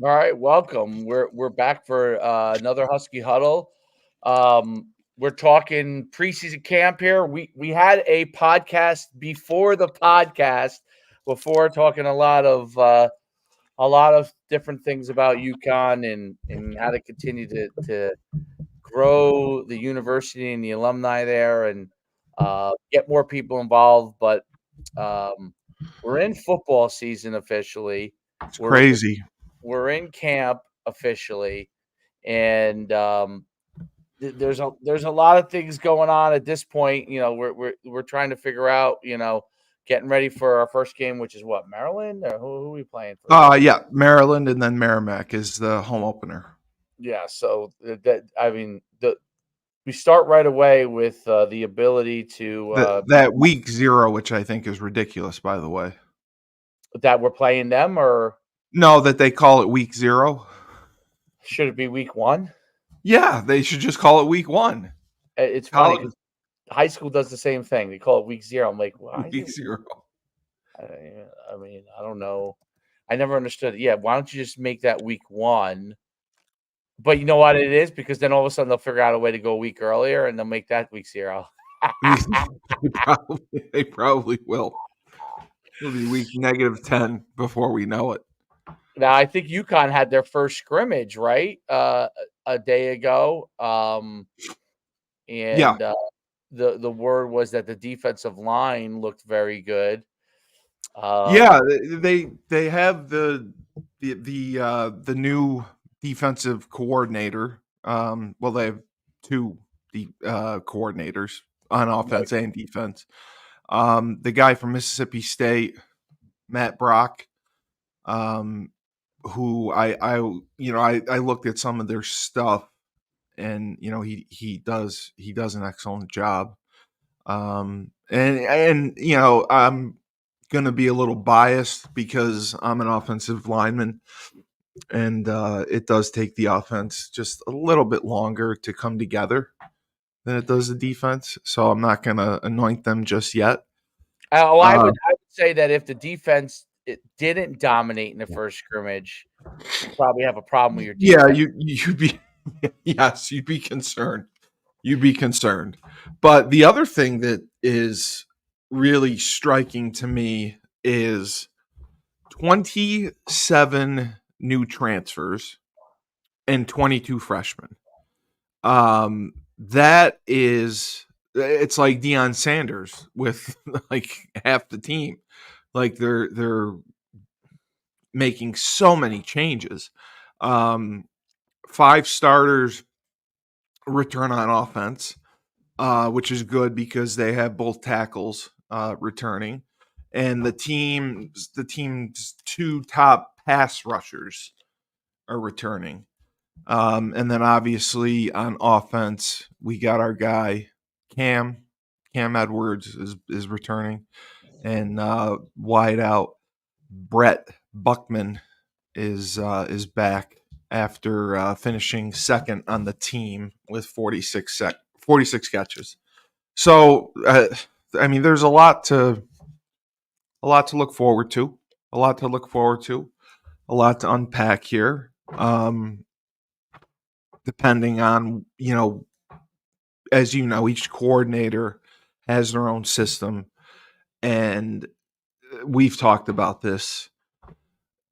All right, welcome. We're back for another Husky Huddle. We're talking preseason camp here. We had a podcast before the podcast, before talking a lot of different things about UConn and how to continue to grow the university and the alumni there and get more people involved. But we're in football season officially. It's We're crazy. we're in camp officially, and there's a lot of things going on at this point. We're trying to figure out, getting ready for our first game, which is what, Maryland, or who are we playing first? Yeah, Maryland and then Merrimack is the home opener. Yeah, so we start right away with the ability to That week 0, which I think is ridiculous, by the way. that we're playing them, or No, that they call it week 0. should it be week one? Yeah, they should just call it week 1. It's funny because high school does the same thing. They call it week 0. I'm like, why? Week 0. I don't know. I never understood it. Yeah, why don't you just make that week 1? But you know what it is? Because then all of a sudden they'll figure out a way to go a week earlier and they'll make that week 0. They probably will. It'll be week -10 before we know it. Now, I think UConn had their first scrimmage, right? A day ago. Yeah. The word was that the defensive line looked very good. Yeah, they have the new defensive coordinator. Well, they have 2 coordinators on offense and defense. The guy from Mississippi State, Matt Brock, who I looked at some of their stuff, and he does an excellent job. And I'm gonna be a little biased because I'm an offensive lineman, and it does take the offense just a little bit longer to come together than it does the defense. So I'm not gonna anoint them just yet. I would say that if the defense didn't dominate in the first scrimmage, you probably have a problem with your defense. Yeah, you'd be yes, you'd be concerned. You'd be concerned. But the other thing that is really striking to me is 27 new transfers and 22 freshmen. That is, it's like Deion Sanders with like half the team. Like they're making so many changes. 5 starters return on offense, which is good because they have both tackles returning, and the team's 2 top pass rushers are returning. And then obviously on offense, we got our guy Cam Edwards is returning, and wide out Brett Buckman is back after finishing second on the team with 46 catches. So there's a lot to look forward to, a lot to unpack here. Depending on, as each coordinator has their own system, and we've talked about this,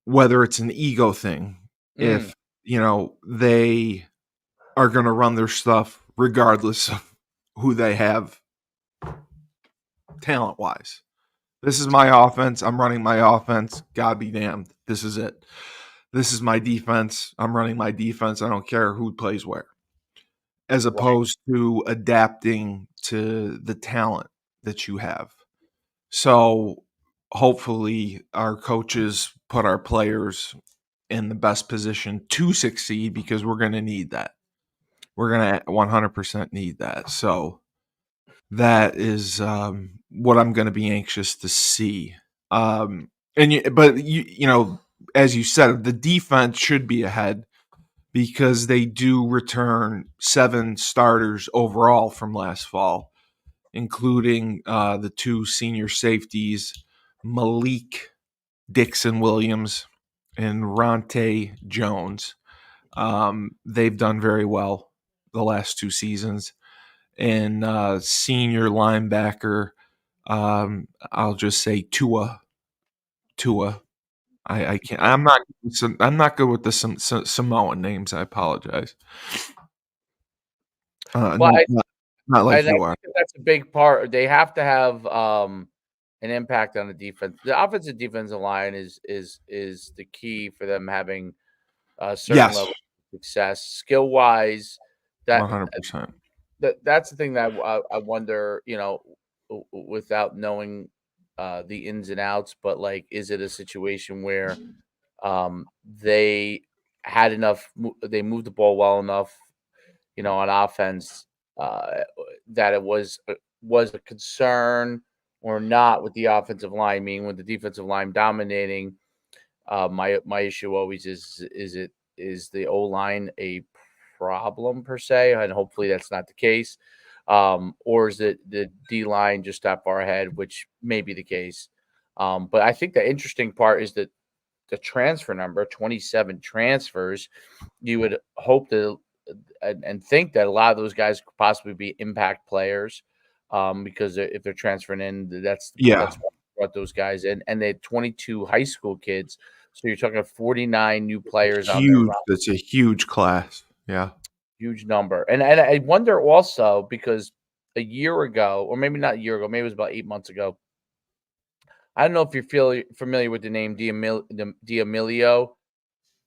whether it's an ego thing, if they are going to run their stuff regardless of who they have talent wise. This is my offense. I'm running my offense. God be damned. This is it. This is my defense. I'm running my defense. I don't care who plays where. As opposed to adapting to the talent that you have. So hopefully our coaches put our players in the best position to succeed, because we're going to need that. We're going to 100% need that. So that is what I'm going to be anxious to see. But as you said, the defense should be ahead because they do return 7 starters overall from last fall, including the 2 senior safeties, Malik Dixon Williams and Ronte Jones. They've done very well the last 2 seasons. And senior linebacker, I'll just say Tua. Tua. I can't. I'm not good with the Samoan names. I apologize. Well, Not like I you are. think that's a big part. They have to have an impact on the defense. The offensive defensive line is the key for them having a certain Yes, level of success. Skill wise, that 100%. that's the thing that I wonder, without knowing the ins and outs, but like, is it a situation where they had enough, they moved the ball well enough, on offense, that it was a concern or not with the offensive line, meaning with the defensive line dominating. My issue always is the O line a problem per se, and hopefully that's not the case, or is it the D line just that far ahead, which may be the case. But I think the interesting part is that the transfer number, 27 transfers. You would hope that and think that a lot of those guys could possibly be impact players, because if they're transferring in, Yeah, that's what brought those guys in, and they had 22 high school kids, so you're talking 49 new players on their huge. roster. That's a huge class. Yeah. Huge number, and I wonder also because a year ago, or maybe not a year ago, maybe it was about 8 months ago. I don't know if you're familiar with the name D'Amelio,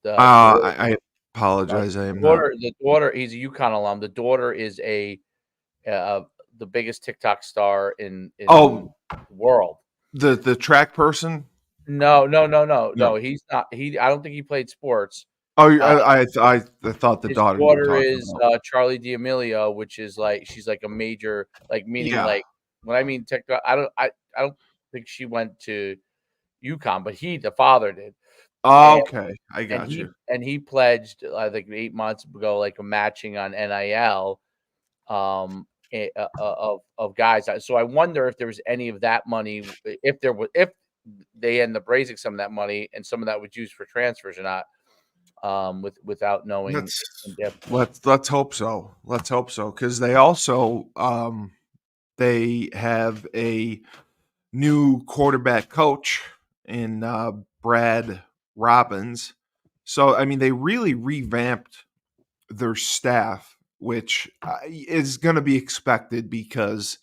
the daughter. I apologize. I am not. The daughter, he's a UConn alum. The daughter is uh, the biggest TikTok star in Oh, the world. the track person. No, no, no, no, No. no. He's not. I don't think he played sports. Oh, Uh, I thought the his daughter you were daughter talking is about. Charlie D'Amelio, which is like she's like a major, like meaning Yeah. like when I mean TikTok. I don't think she went to UConn, but the father did. And Okay, I and got you. he pledged, I think 8 months ago, like a matching on NIL, of guys. So I wonder if there was any of that money, if they end up raising some of that money, and some of that was used for transfers or not, without knowing Let's in depth. let's hope so. Let's hope so because they also they have a new quarterback coach in Brad Robbins. So I mean, they really revamped their staff, which is going to be expected because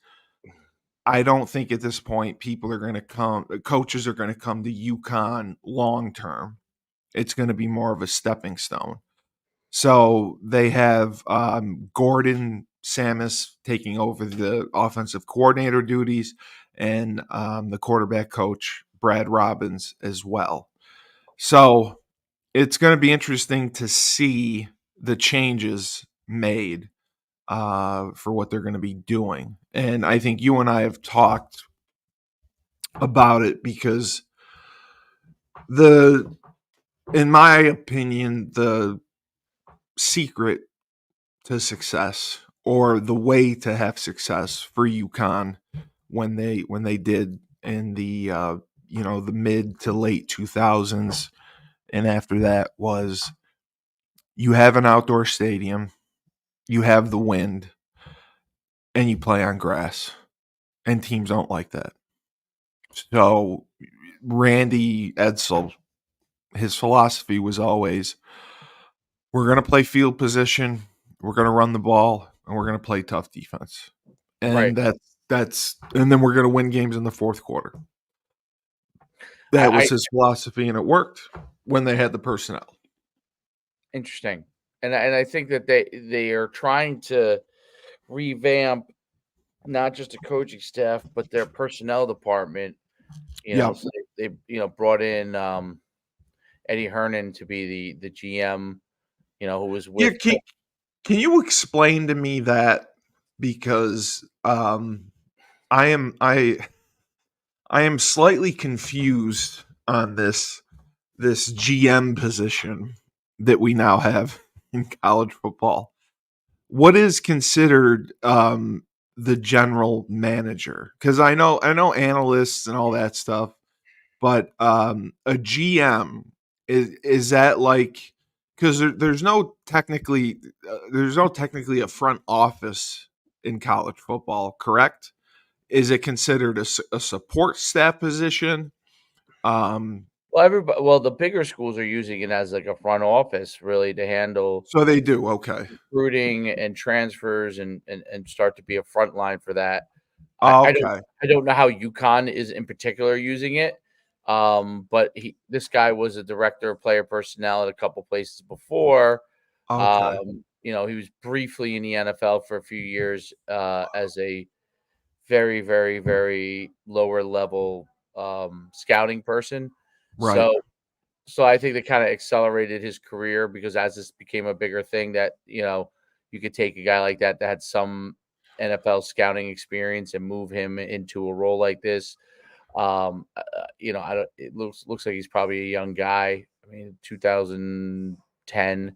I don't think at this point people are going to coaches are going to come to UConn long term. It's going to be more of a stepping stone. So they have Gordon Samus taking over the offensive coordinator duties and the quarterback coach, Brad Robbins, as well. So it's going to be interesting to see the changes made for what they're going to be doing. And I think you and I have talked about it because the, in my opinion, the secret to success or the way to have success for UConn when they did in the the mid to late 2000s and after that was you have an outdoor stadium, you have the wind, and you play on grass. And teams don't like that. So Randy Edsall, his philosophy was always we're going to play field position, we're going to run the ball, and we're going to play tough defense. Right. And that's and then we're going to win games in the fourth quarter. That I was his philosophy, and it worked when they had the personnel. Interesting, and I think that they are trying to revamp not just the coaching staff, but their personnel department. Yeah, So they brought in Eddie Hernan to be the GM. Who was yeah. with Can you explain to me that because I am I am slightly confused on this GM position that we now have in college football. What is considered the general manager? Because I know analysts and all that stuff, but a GM Is that like, because there's no technically a front office in college football, correct? Is it considered a support staff position? Um, Well, the bigger schools are using it as like a front office really to handle so they do. Okay. recruiting and transfers and start to be a front line for that. I, I don't Okay. I don't know how UConn is in particular using it. But this guy was a director of player personnel at a couple places before. Okay. He was briefly in the NFL for a few years as a very, very, very lower level scouting person. Right. So I think that kind of accelerated his career because as this became a bigger thing that, you could take a guy like that that had some NFL scouting experience and move him into a role like this. I don't it looks like he's probably a young guy. I mean, 2010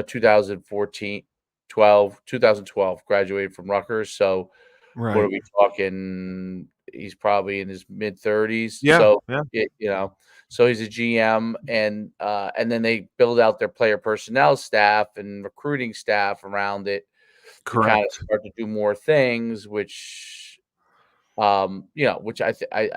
2014, 2012 graduated from Rutgers. So what are Right. we talking? He's probably in his mid 30s. Yeah. So, Yeah. so he's a GM and then they build out their player personnel staff and recruiting staff around it to kind of Correct. start to do more things, which I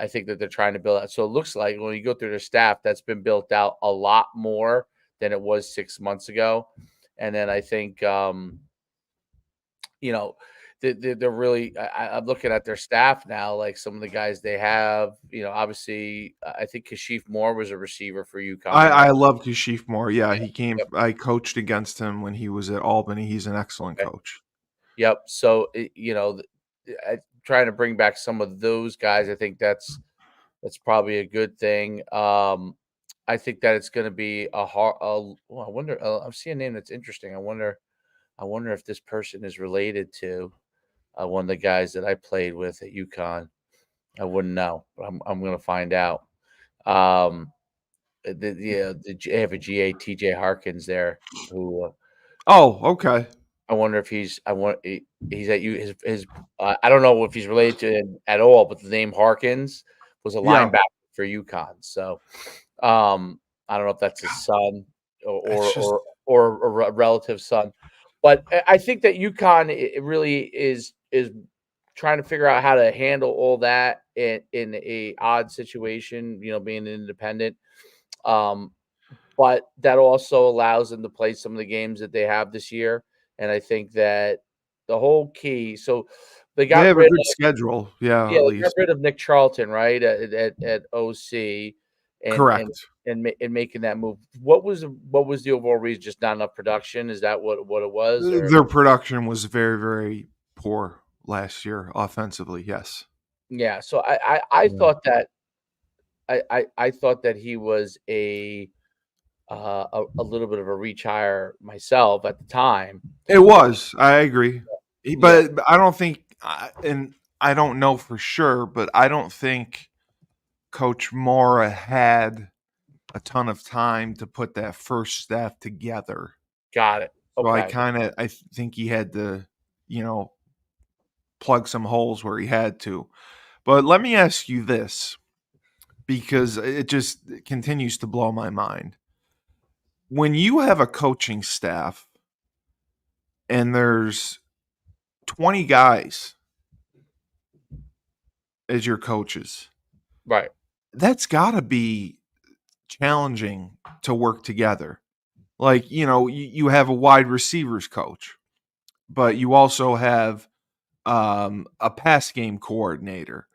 think that they're trying to build out. So it looks like when you go through their staff, that's been built out a lot more than it was 6 months ago. And then I think, you know, they're really. I'm looking at their staff now. Like some of the guys they have, obviously, I think Kashif Moore was a receiver for UConn, I right? love Kashif Moore. Yeah, Yeah. he came. Yep. I coached against him when he was at Albany. He's an excellent Okay. coach. Yep. So trying to bring back some of those guys. I think that's probably a good thing. I think that it's going to be a hard. Well, I wonder. I see a name that's interesting. I wonder if this person is related to one of the guys that I played with at UConn. I wouldn't know, but I'm going to find out. Um, they have a GA TJ Harkins there, who Oh, okay. I wonder if he's at you. I don't know if he's related to him at all, but the name Harkins was a Yeah, linebacker for UConn. So I don't know if that's his son it's or just or or a relative son, but I think that UConn it really is trying to figure out how to handle all that in a odd situation. Being independent, um, but that also allows them to play some of the games that they have this year. And I think that the whole key. So they they got have a rid good schedule. Yeah, yeah, at they got least. rid of Nick Charlton, right, at OC, and and Correct. and making that move. What was the overall reason? Just not enough production? Is that what it was? Or Their production was very, very poor last year offensively. Yes. yeah, so I Yeah. thought that I thought that he was a little bit of a reach higher myself at the time. It was. I agree. Yeah, But I don't think, and I don't know for sure, but I don't think Coach Mora had a ton of time to put that first staff together. got it. So Okay. I think he had to, you know, plug some holes where he had to. But let me ask you this, because it just continues to blow my mind. When you have a coaching staff and there's 20 guys as your coaches, Right. that's got to be challenging to work together. Like, you have a wide receivers coach, but you also have a pass game coordinator.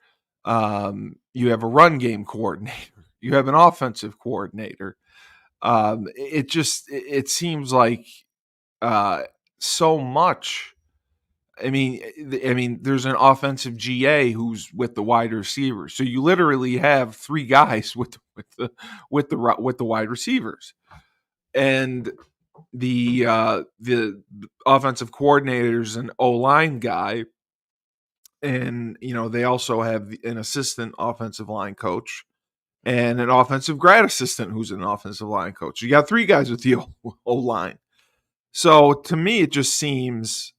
You have a run game coordinator. You have an offensive coordinator. It seems like uh, so much. I mean, there's an offensive GA who's with the wide receivers. So you literally have three guys with the wide receivers, and the offensive coordinators an O line guy, and they also have an assistant offensive line coach and an offensive grad assistant who's an offensive line coach. You got three guys with the O line. So to me, it just seems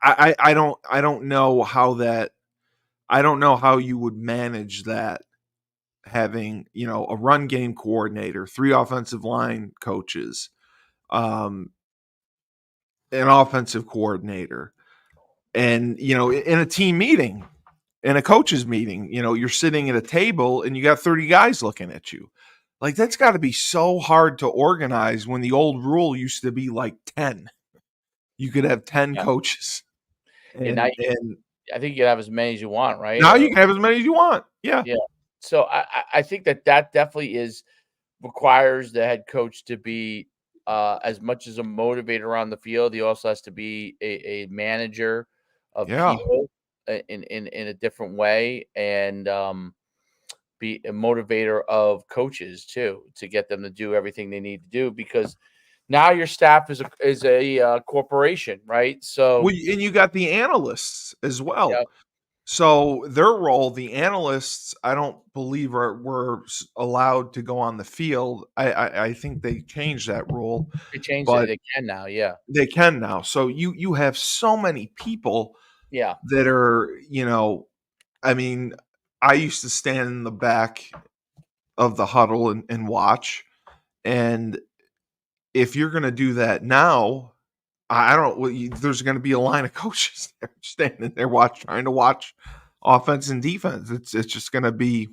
I don't know how you would manage that having, a run game coordinator, 3 offensive line coaches, um, an offensive coordinator, and, in a team meeting, in a coaches meeting, you're sitting at a table and you got 30 guys looking at you. Like, that's got to be so hard to organize when the old rule used to be like 10. You could have 10 Yeah. coaches. And now And I think you can have as many as you want, right? now Or you can have as many as you want. Yeah. yeah. So I think that definitely requires the head coach to be, as much as a motivator on the field, he also has to be a manager of Yeah. people in a different way, and be a motivator of coaches too, to get them to do everything they need to do, because now your staff is a corporation, right? So Well, and you got the analysts as yeah, well. So their role, the analysts, I don't believe were allowed to go on the field. I think they changed that rule, they changed it. but They can now. Yeah, they can now. So you have so many people yeah. that are, I mean, I used to stand in the back of the huddle and watch. And if you're going to do that now, I don't. There's going to be a line of coaches there standing there trying to watch offense and defense. It's just going to be.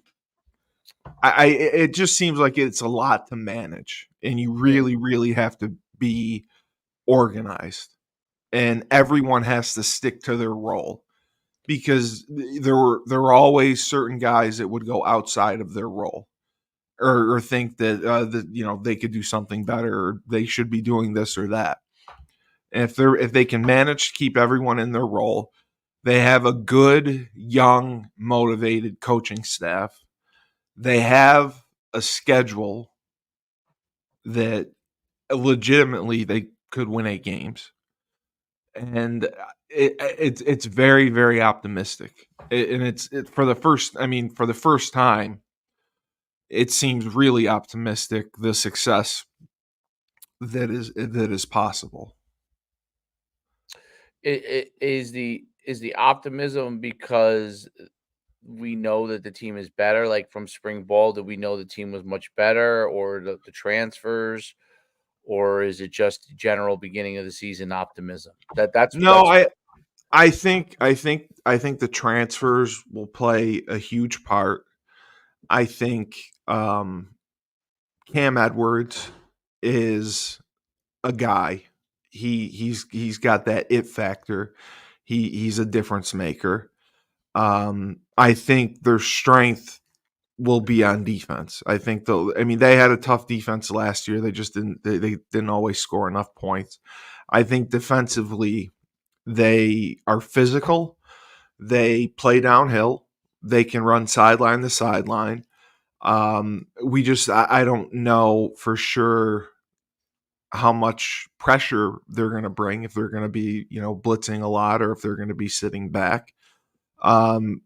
It just seems like it's a lot to manage, and you Mm, really, really have to be organized, and everyone has to stick to their role because there were always certain guys that would go outside of their role or think that they could do something better or they should be doing this or that. And if they can manage to keep everyone in their role, they have a good, young, motivated coaching staff. They have a schedule that legitimately they could win 8 games, and it's very, very optimistic. And for the first, I mean, for the first time, it seems really optimistic. The success that is possible. is the optimism because we know that the team is better? Like from spring ball, did we know the team was much better, or the transfers, or is it just general beginning of the season optimism? No, That's I think the transfers will play a huge part. I think Cam Edwards is a guy. He's got that it factor. He's a difference maker. I think their strength will be on defense. I think I mean they had a tough defense last year. They just they didn't always score enough points. I think defensively they are physical. They play downhill. They can run sideline to sideline. I don't know for sure how much pressure they're going to bring, if they're going to be, blitzing a lot or if they're going to be sitting back.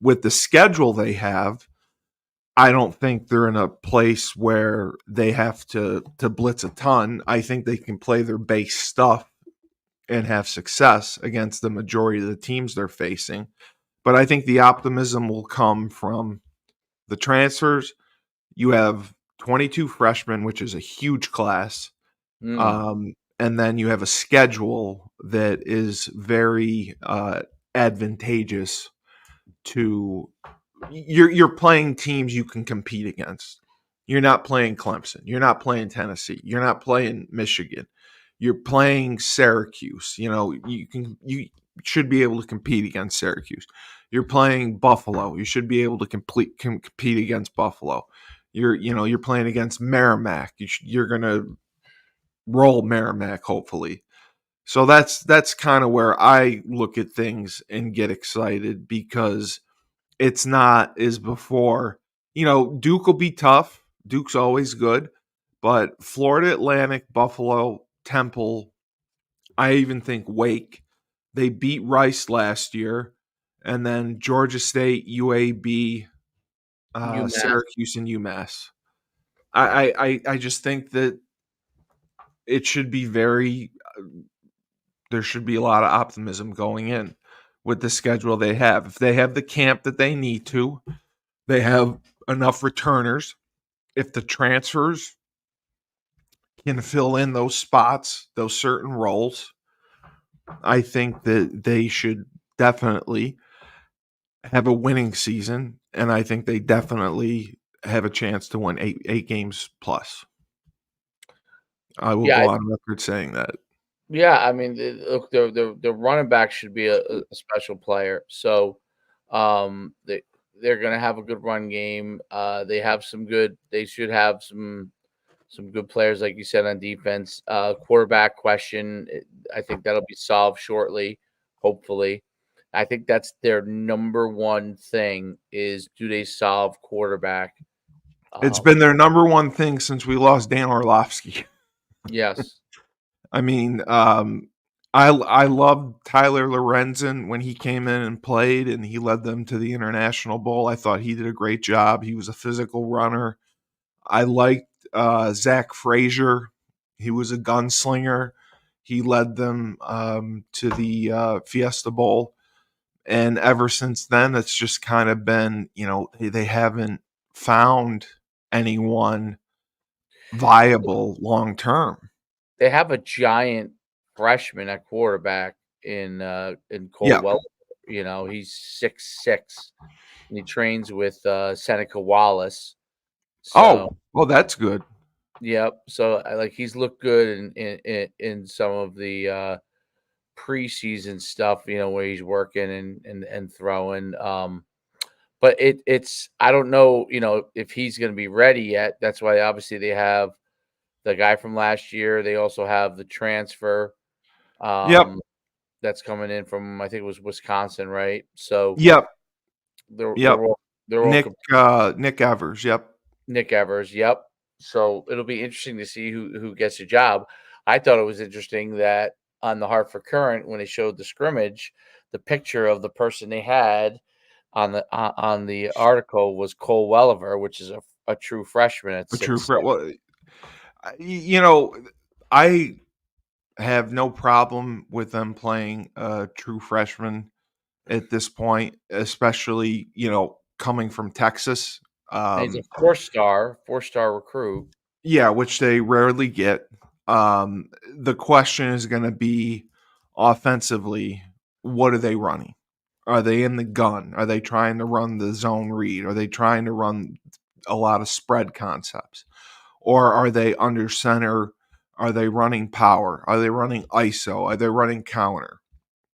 With the schedule they have, I don't think they're in a place where they have to blitz a ton. I think they can play their base stuff and have success against the majority of the teams they're facing. But I think the optimism will come from the transfers. You have 22 freshmen, which is a huge class. mm, And then you have a schedule that is very advantageous to you're playing teams you can compete against. You're not playing Clemson. You're not playing Tennessee. You're not playing Michigan. You're playing Syracuse. You should be able to compete against Syracuse. You're playing Buffalo. You should be able to compete against Buffalo. You're playing against Merrimack. You're going to roll Merrimack, hopefully. So that's kind of where I look at things and get excited because it's not as before. Duke will be tough. Duke's always good, but Florida Atlantic, Buffalo, Temple, I even think Wake, they beat Rice last year, and then Georgia State, UAB, UMass. Syracuse, and UMass. I just think that it should be very there should be a lot of optimism going in with the schedule they have. If they have the camp that they need to, they have enough returners, if the transfers can fill in those spots, those certain roles, I think that they should definitely have a winning season, and I think they definitely have a chance to win eight games plus. I will Yeah, go on record saying that. yeah. I mean, look, the running back should be a special player. So, they're going to have a good run game. They have some good. They should have some good players, like you said, on defense. Quarterback question, I think that'll be solved shortly, hopefully. I think that's their number one thing is do they solve quarterback? It's Um, been their number one thing since we lost Dan Orlovsky. yes, I mean, I loved Tyler Lorenzen when he came in and played, and he led them to the International Bowl. I thought he did a great job. He was a physical runner. I liked Zach Frazier. He was a gunslinger. He led them to the Fiesta Bowl. And ever since then, it's just kind of been, they haven't found anyone viable long term. they have a giant freshman at quarterback in Cole Yep. Well. He's 6'6", and he trains with Seneca Wallace. So, Oh, that's good. yep. So, like he's looked good in some of the preseason stuff, where he's working and throwing. But it's I don't know, if he's going to be ready yet. That's why obviously they have the guy from last year. They also have the transfer Yep. um, that's coming in from I think it was Wisconsin, right? So Yep. they're Yep. they're all they're all Nick Nick Evers. Yep. Nick Evers. Yep. So it'll be interesting to see who gets a job. I thought it was interesting that on the Hartford Current when they showed the scrimmage, the picture of the person they had on the article was Cole Welliver, which is a true freshman at A true 6'6". friend. Well, you know, I have no problem with them playing a true freshman at this point, especially coming from Texas. And he's a Um, four-star recruit. yeah, which they rarely get. The question is going to be offensively, what are they running? Are they in the gun? Are they trying to run the zone read? Are they trying to run a lot of spread concepts? Or are they under center? Are they running power? Are they running ISO? Are they running counter?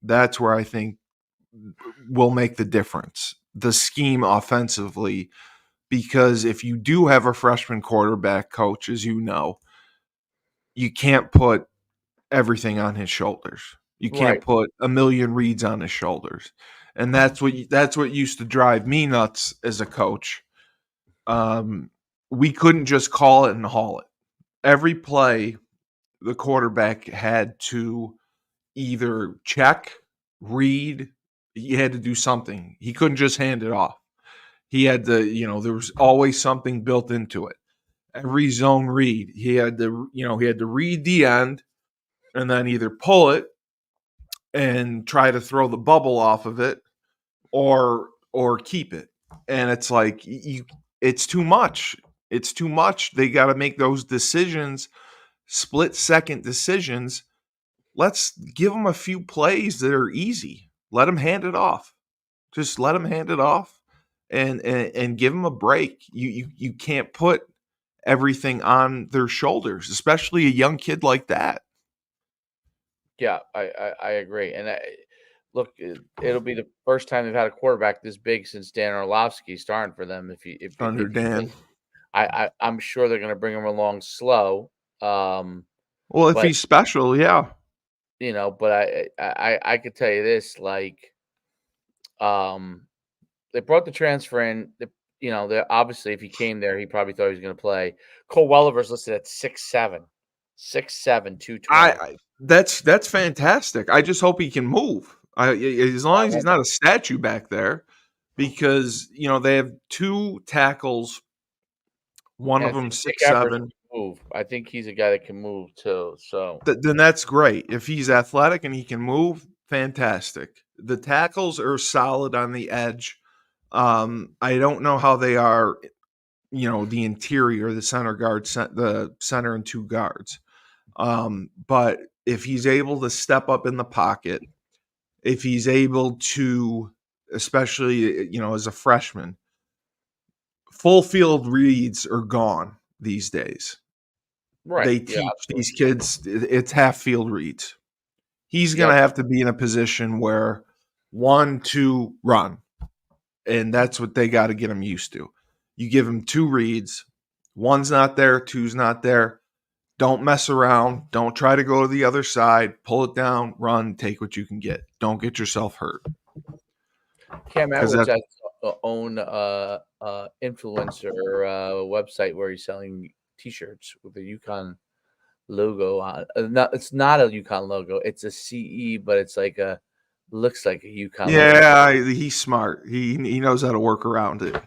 That's where I think will make the difference. The scheme offensively, because if you do have a freshman quarterback coach, as you know, you can't put everything on his shoulders. You can't Right. put a million reads on his shoulders. And that's what used to drive me nuts as a coach. We couldn't just call it and haul it. Every play, the quarterback had to either check, read, he had to do something. He couldn't just hand it off. He had to, there was always something built into it. Every zone read, he had to read the end and then either pull it and try to throw the bubble off of it or keep it. And it's like it's too much. It's too much. They got to make those decisions, split second decisions. Let's give them a few plays that are easy. Let them hand it off. Just let them hand it off and give them a break. You can't put everything on their shoulders, especially a young kid like that. Yeah, I agree. And look, it'll be the first time they've had a quarterback this big since Dan Orlovsky starting for them. Under If he Dan. does, I'm sure they're going to bring him along slow. Um, Well, if but he's special, yeah. but I could tell you this, like, um, they brought the transfer in. They're obviously if he came there, he probably thought he was going to play. Cole Welliver's listed at 6'7", 6'7", 220. That's fantastic. I just hope he can move. As long as he's not a statue back there, because they have two tackles. One And of I them think Nick six Evers seven. can move. I think he's a guy that can move too. So Then that's great. If he's athletic and he can move, fantastic. The tackles are solid on the edge. I don't know how they are the interior, the center guard, the center and two guards. But if he's able to step up in the pocket, if he's able to, especially as a freshman, full field reads are gone these days. Right. They Yeah. teach Absolutely. these kids it's half field reads. He's going Yep. to have to be in a position where 1, 2, run. And that's what they got to get him used to. You give him 2 reads, 1's not there, 2's not there. Don't mess around. Don't try to go to the other side. Pull it down, run, take what you can get. Don't get yourself hurt. Cam Because Edwards that, has his own influencer website where he's selling T-shirts with the UConn logo on. It's not a UConn logo. It's a CE, but it's like looks like a UConn logo. yeah, he's smart. He knows how to work around it.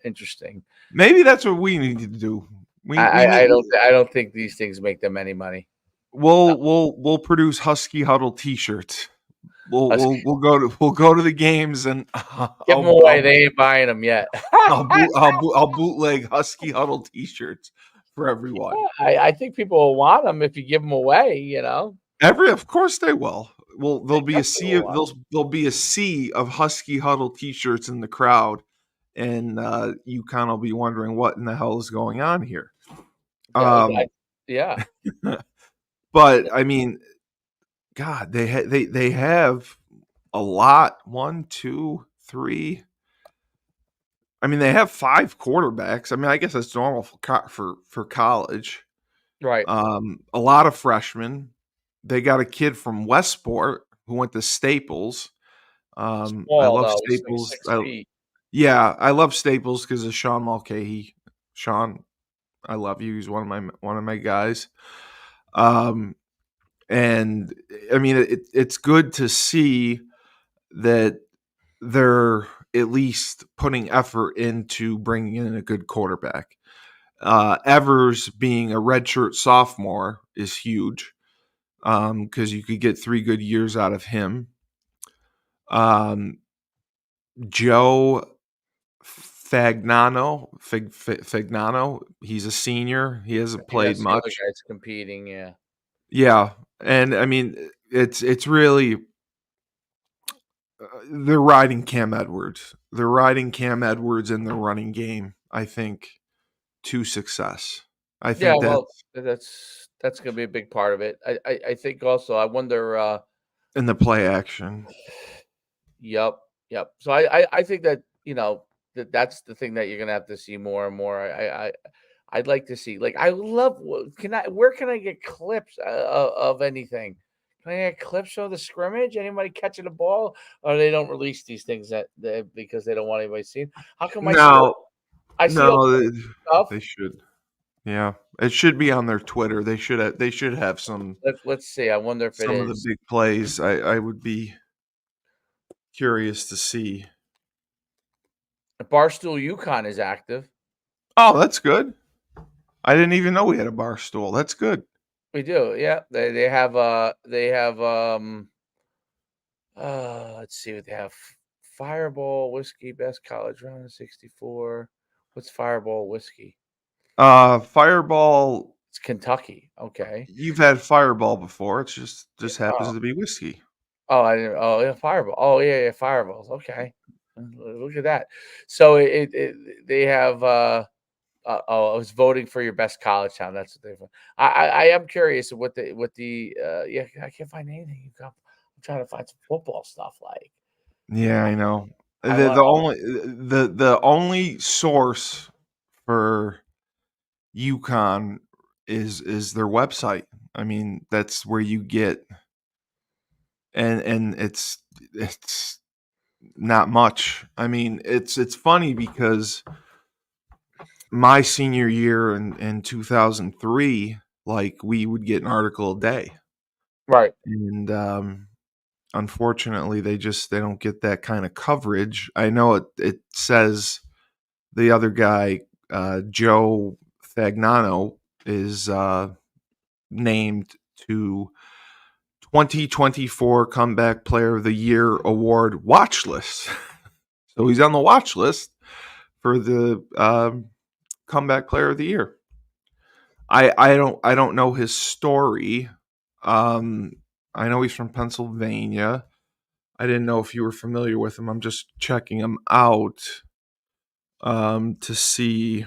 Interesting. Maybe that's what we need to do. We I need don't think these things make them any money. we'll produce Husky Huddle T-shirts. We'll go to the games and Give them away. They ain't buying them yet. I'll bootleg Husky Huddle T-shirts for everyone. I think people will want them if you give them away. Of course they will. Well, They definitely will want 'em. there'll be a sea of Husky Huddle T-shirts in the crowd, and UConn will be wondering what in the hell is going on here. Yeah. But I mean, God, they have a lot. 1, 2, 3. I mean, they have 5 quarterbacks. I mean, I guess that's normal for college. Right. A lot of freshmen. They got a kid from Westport who went to Staples. I Small love though. He's like Staples. 6 feet. I love Staples because of Sean Mulcahy. Sean, I love you. He's one of my guys. And I mean, it's good to see that they're at least putting effort into bringing in a good quarterback. Evers being a redshirt sophomore is huge because you could get 3 good years out of him. Joe Fagnano, he's a senior. He hasn't I think played that's the other much. guys competing. Yeah. Yeah, and I mean, it's really they're riding Cam Edwards. They're riding Cam Edwards in the running game, I think, to success. I Yeah. think Well, that's that's going to be a big part of it. I think also. I wonder. in the play action. Yep. Yep. So I think that that's the thing that you're going to have to see more and more. I'd like to see, like, I love. Where can I get clips of anything? Can I get clips of the scrimmage? Anybody catching the ball, or they don't release these things because they don't want anybody seeing? How come No, I see all no, the stuff? they should. Yeah, it should be on their Twitter. They should have Let's see. I wonder if it some of the is. big plays. I would be curious to see. Barstool Yukon is active. Oh, that's good. I didn't even know we had a bar stool. That's good. We do. Yeah. They have let's see what they have. Fireball whiskey, best college round of 64. What's Fireball whiskey? Fireball. It's Kentucky. Okay. You've had Fireball before. It's just happens Oh, to be whiskey. I didn't. Oh, yeah, Fireball. Oh, yeah, Fireballs. Okay. Look at that. So they have. I was voting for your best college town. That's what they've. I am curious what the yeah. I can't find anything. I'm trying to find some football stuff like. Yeah, I know. I want. The only source for UConn is their website. I mean, that's where you get and it's not much. I mean, it's funny because my senior year in 2003, like we would get an article a day. Right. And unfortunately they don't get that kind of coverage. I know it says the other guy, Joe Fagnano, is named to 2024 Comeback Player of the Year award watch list. So he's on the watch list for the comeback player of the year. I don't know his story. I know he's from Pennsylvania. I didn't know if you were familiar with him. I'm just checking him out to see.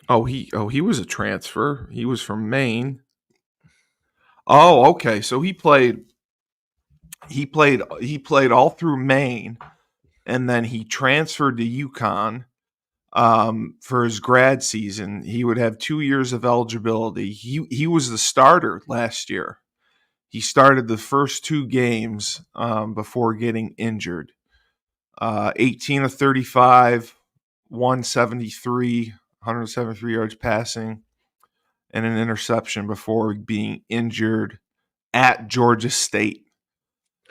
He was a transfer. He was from Maine. Oh, okay. So he played all through Maine, and then he transferred to UConn for his grad season. He would have 2 years of eligibility. He was the starter last year. He started the first 2 games before getting injured. 18 of 35, 173 yards passing, and an interception before being injured at Georgia State.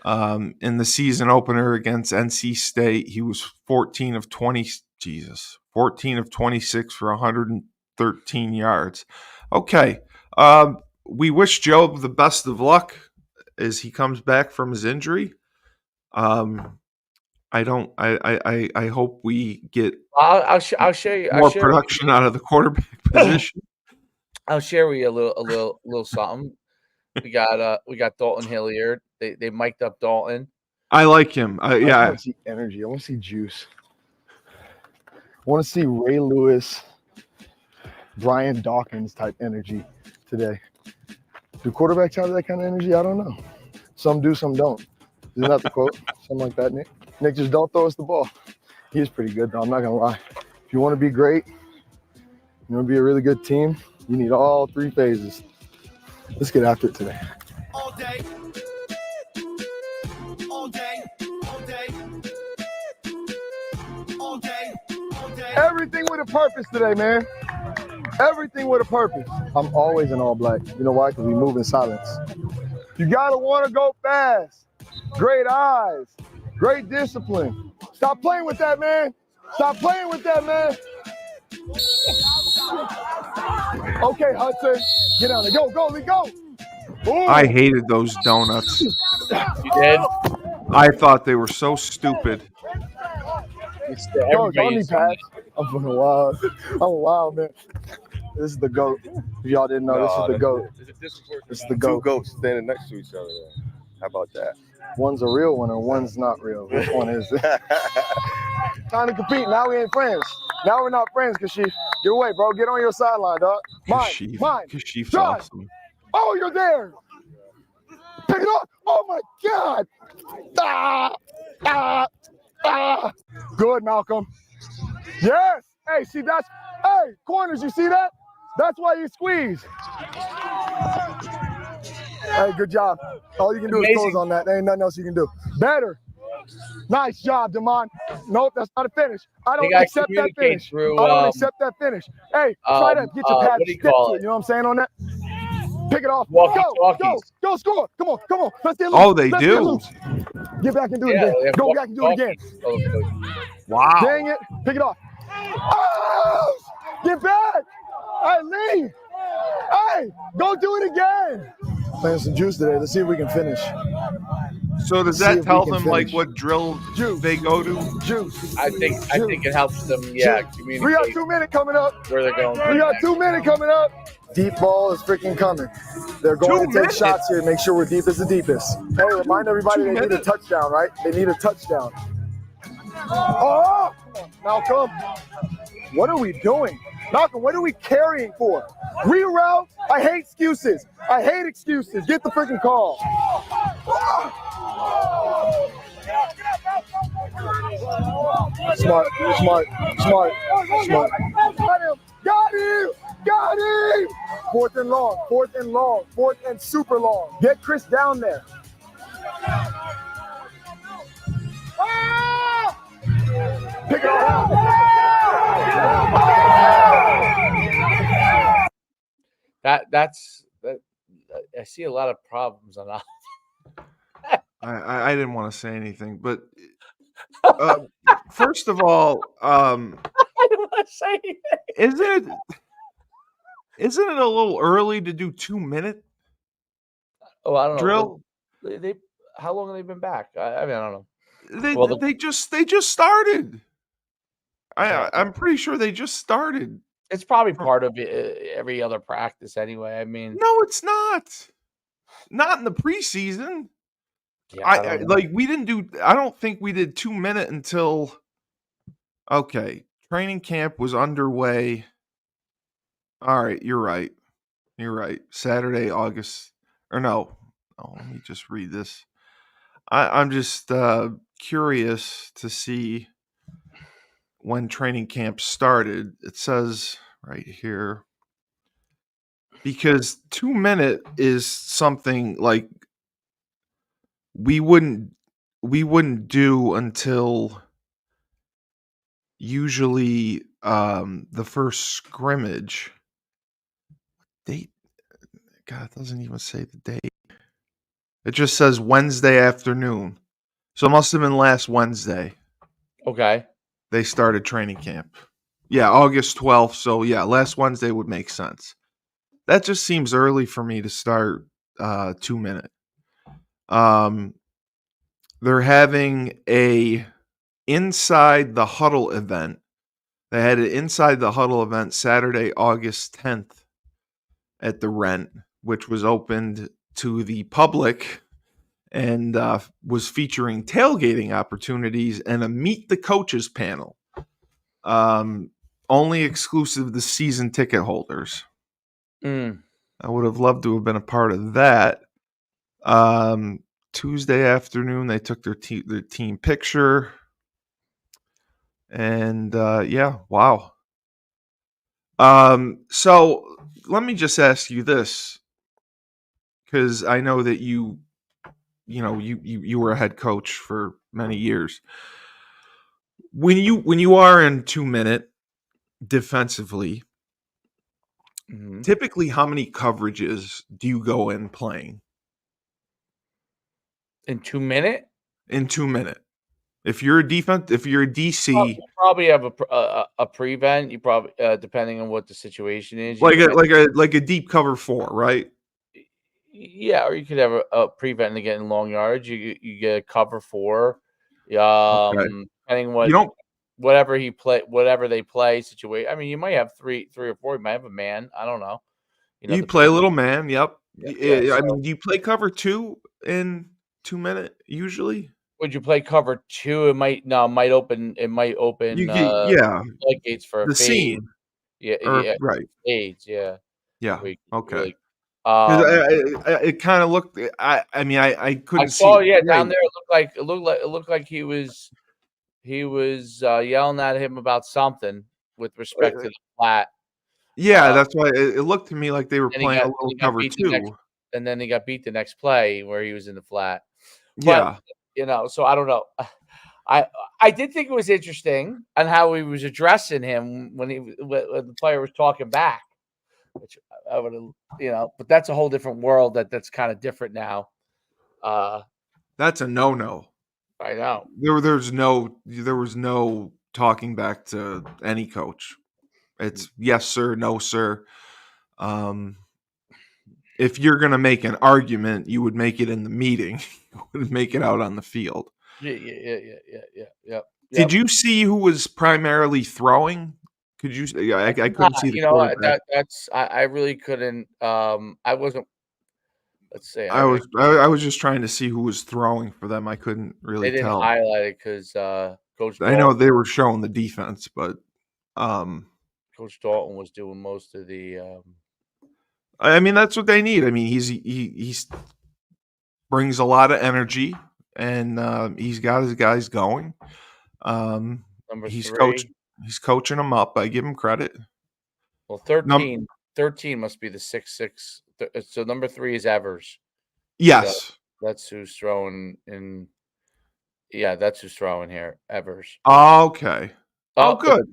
In the season opener against NC State, he was 14 of 26 for 113 yards. Okay. We wish Joe the best of luck as he comes back from his injury. I hope we get I'll share you. more production out of the quarterback position. I'll share with you a little something. We got Dalton Hilliard. They mic'd up Dalton. I like him. I want to see energy. I want to see juice. I want to see Ray Lewis, Brian Dawkins type energy today. Do quarterbacks have that kind of energy? I don't know. Some do, some don't. Isn't that the quote? Something like that, Nick. Nick, just don't throw us the ball. He is pretty good, though. I'm not going to lie. If you want to be great, you want to be a really good team, you need all 3 phases. Let's get after it today. All day. All day. All day. All day. All day. Everything with a purpose today, man. Everything with a purpose. I'm always in all black. You know why? Because we move in silence. You got to want to go fast. Great eyes. Great discipline. Stop playing with that, man. Stop playing with that, man. Okay, Hudson. Get on it. Go, Lee, go. Ooh. I hated those donuts. You did? I thought they were so stupid. Yo, don't need pads. I'm from the wild. I'm a wild man. This is the GOAT. If y'all didn't know, this is the GOAT. This is the GOAT. 2 goats standing next to each other. How about that? One's a real one and one's not real. Which one is it? Time to compete. Now we ain't friends. Now we're not friends, Kashif. Get away, bro. Get on your sideline, dog. Mine. Kashif's awesome. Oh, you're there. Pick it up. Oh, my God. Good, Malcolm. Yes. Hey, see, corners, you see that? That's why you squeeze. Hey, good job. All you can do is close on that. There ain't nothing else you can do. Better. Nice job, Damon. Nope, that's not a finish. I don't accept that finish. I don't accept that finish. Hey, try to get your pad stick to it. You know what I'm saying on that? Pick it off. Go, score. Come on. Let's get loose. Oh, they do. Get back and do it again. Go back and do it again. Wow. Dang it. Pick it off. Oh, get back. Hey, Lee. Hey, go do it again. Playing some juice today. Let's see if we can finish. So does that tell them like what drill they go to? Juice. I think it helps them. Yeah, communicate. We got 2 minutes coming up. Where they're going. We got 2 minutes coming up. Deep ball is freaking coming. They're going to take shots here. Make sure we're deep as the deepest. Hey, remind everybody they need a touchdown, right? They need a touchdown. Oh, Malcolm. What are we doing? Malcolm, what are we carrying for? Reroute? I hate excuses. Get the freaking call. Smart. Got him. 4th and long. 4th and super long. Get Chris down there. Pick it up. That's I see a lot of problems on that. I didn't want to say anything, but first of all, I don't want to say anything. Isn't it a little early to do 2 minute? Oh, I don't drill? know. They how long have they been back? I mean, I don't know. They just started. I'm pretty sure they just started. It's probably part of every other practice anyway. I mean, No, it's not. Not in the preseason. yeah, I don't know. Like we didn't do. I don't think we did 2 minute until. Okay, training camp was underway. All right, you're right. You're right. Saturday, August, or no. Oh, let me just read this. I'm just curious to see when training camp started. It says right here because 2 minute is something like we wouldn't do until usually the first scrimmage date. God, it doesn't even say the date. It just says Wednesday afternoon. So it must have been last Wednesday Okay. they started training camp. Yeah, August 12th. So yeah, last Wednesday would make sense. That just seems early for me to start 2 minute. They're having a inside the huddle event. They had an inside the huddle event Saturday, August 10th at the Rent, which was opened to the public and was featuring tailgating opportunities and a meet the coaches panel. Only exclusive to season ticket holders. Mm. I would have loved to have been a part of that. Tuesday afternoon, they took their team picture. And yeah, wow. So let me just ask you this, because I know that you were a head coach for many years. When you are in 2 minute defensively, Mhm. typically how many coverages do you go in playing In 2 minute, in 2 minute? If you're a DC, you probably have a prevent. You probably depending on what the situation is. You like could a deep cover 4, right? yeah, or you could have a prevent to get in long yards. You get a cover 4. Okay. Depending You don't whatever they play situation. I mean, you might have three or four. You might have a man. I don't know. you play a Depending. little man, yep. Yeah. I So mean, do you play cover 2 in 2 minute usually? would you play cover 2? It might open You get yeah, floodgates for a the fade. seam Yeah, or yeah, right. fades. Yeah, Yeah, where you could okay. really. 'Cause Um, it kinda looked I mean, I I couldn't see saw. the Yeah, down play. there. It looked like he was yelling at him about something with respect to the flat. Yeah, Uh, that's why it looked to me like they were and he playing a got and little he got cover beat the next 2. and then he got beat the next play where he was in the flat. But Yeah. so I don't know. I I did think it was interesting on how he was addressing him when the player was talking back, which I would have, but that's a whole different world that's kind of different now. Uh, That's a no-no. I know. There was no talking back to any coach. It's yes, sir, no, sir. Um, if you're gonna make an argument, you would make it in the meeting. You would make it out on the field. Yeah. Yep. Did Yep. you see who was primarily throwing? Could you? Yeah, I I did couldn't not, see the quarterback. that's I really couldn't. I wasn't. Let's see. I was just trying to see who was throwing for them. I couldn't They really didn't tell. highlight it because I know they were showing the defense, but um, Coach Dalton was doing most of the. I mean that's what they need. I mean he's brings a lot of energy and he's got his guys going. Um, Number he's 3. he's coaching them up. I give him credit. Well, Num 13 must be the 6'6". So number 3 is Evers. So yes. that's who's throwing in. Yeah, that's who's throwing here. Evers. Okay. Oh, good.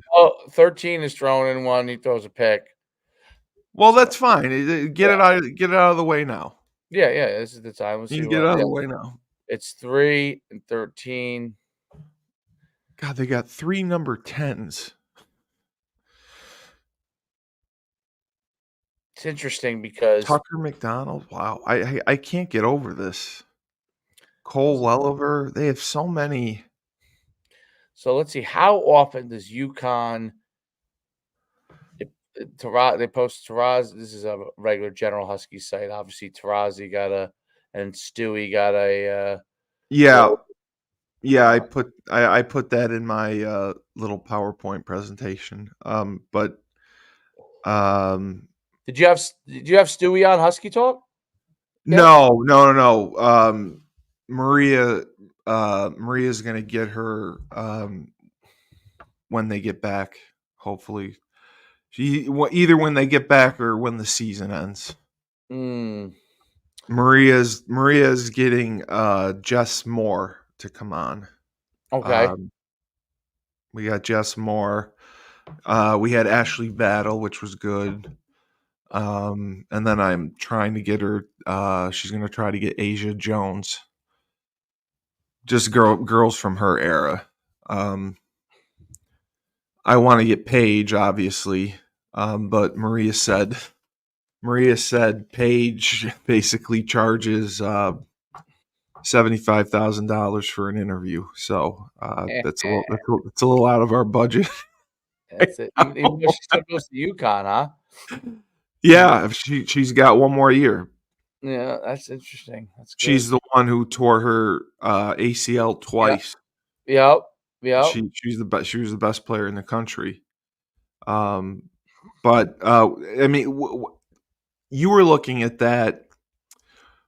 13 is throwing in one. He throws a pick. Well, So that's fine. yeah, Get it out of the way now. yeah. This is the time. Let's You see can get it what. out of Yeah, the way now. it's 3 and 13. God, they got 3 number 10s. It's interesting because Tucker McDonald. Wow. I can't get over this. Cole Welliver. They have so many. So let's see. How often does UConn? They post Taraz. This is a regular General Husky site. Obviously, Tarazi got and Stewie got a Yeah, little. yeah. I put that in my little PowerPoint presentation. But Did you have Stewie on Husky Talk? Yep. no. Maria's gonna get her when they get back. Hopefully, either when they get back or when the season ends. Mm, Maria's getting Jess Moore to come on. okay. We got Jess Moore. We had Ashley Battle, which was good. And then I'm trying to get her. She's going to try to get Asia Jones. Just girls from her era. I want to get Paige, obviously, but Maria said Paige basically charges $75,000 for an interview. So that's a little out of our budget. That's it. Even though she still goes to UConn, huh? Yeah, she's got one more year. Yeah, that's interesting. That's good. She's the one who tore her ACL twice. Yep. She's the best. She was the best player in the country. But I mean, you were looking at that.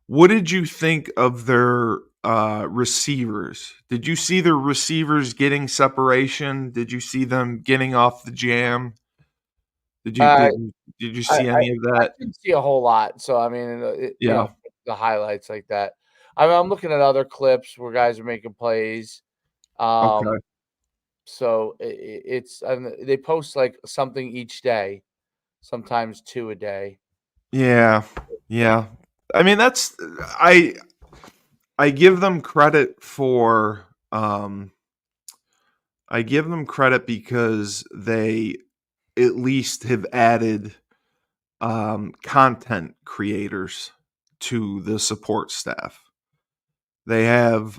What did you think of their receivers? Did you see the receivers getting separation? Did you see them getting off the jam? Did you see any of I that? didn't see a whole lot. So I mean, Yeah. the highlights like that. I'm looking at other clips where guys are making plays. Okay. So it's they post like something each day, sometimes 2 a day. Yeah. Yeah. I mean, I give them credit for I give them credit because they at least have added content creators to the support staff. They have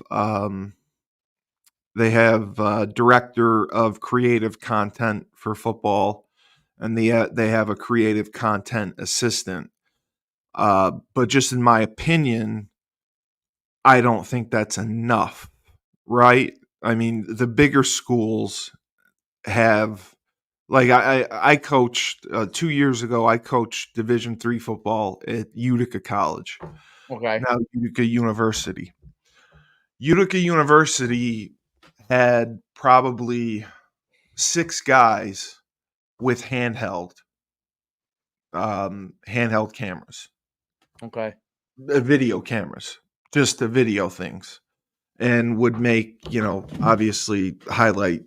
director of creative content for football, and they have a creative content assistant. But just in my opinion, I don't think that's enough, right? I mean, the bigger schools have, like, I coached 2 years ago. I coached Division III football at Utica College, Okay. now Utica University. Utica University had probably 6 guys with handheld cameras, Okay. video cameras, just to video things, and would make, obviously highlight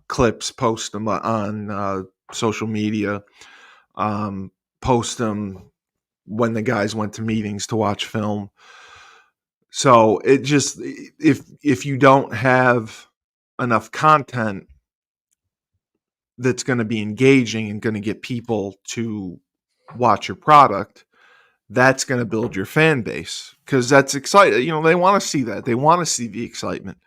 clips, post them on social media, post them when the guys went to meetings to watch film. So it just, if you don't have enough content that's going to be engaging and going to get people to watch your product, that's going to build your fan base, because that's exciting. They want to see that. They want to see the excitement.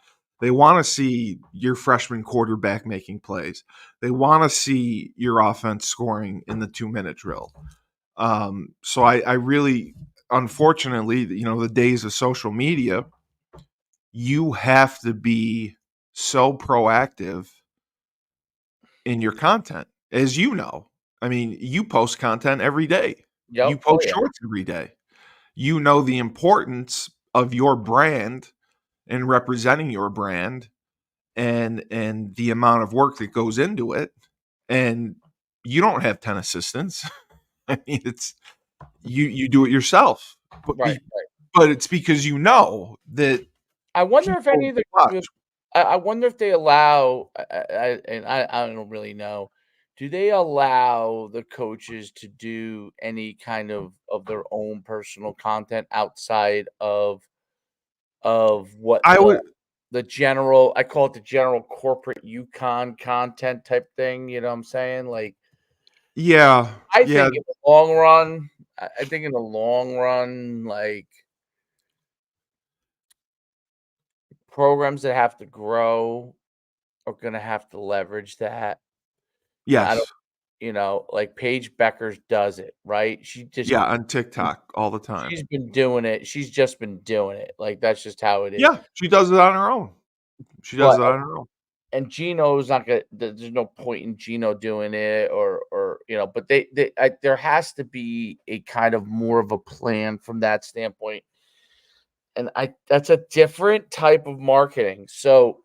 They want to see your freshman quarterback making plays. They want to see your offense scoring in the 2-minute drill. So I really, unfortunately, the days of social media, you have to be so proactive in your content, as you know. I mean, you post content every day. You Yep. Oh post yeah. shorts every day. You know the importance of your brand and representing your brand, and the amount of work that goes into it. And you don't have 10 assistants. I mean, it's you do it yourself. But Right. but it's because you know that I wonder if people any of the watch. I wonder if they allow I don't really know. Do they allow the coaches to do any kind of their own personal content outside of what I would the general, I call it the general corporate UConn content type thing, you know what I'm saying? Like Yeah. I Yeah. think in the long run, I think in the long run, like programs that have to grow are gonna have to leverage that. And I don't, Yes. like Paige Beckers does it, right? Yeah, on TikTok all the time. She's been doing it. She's just been doing it. Like that's just how it is. Yeah, she does it on her own. She does But it on her own. and Gino's not gonna. There's no point in Gino doing it, or But there has to be a kind of more of a plan from that standpoint, and that's a different type of marketing. So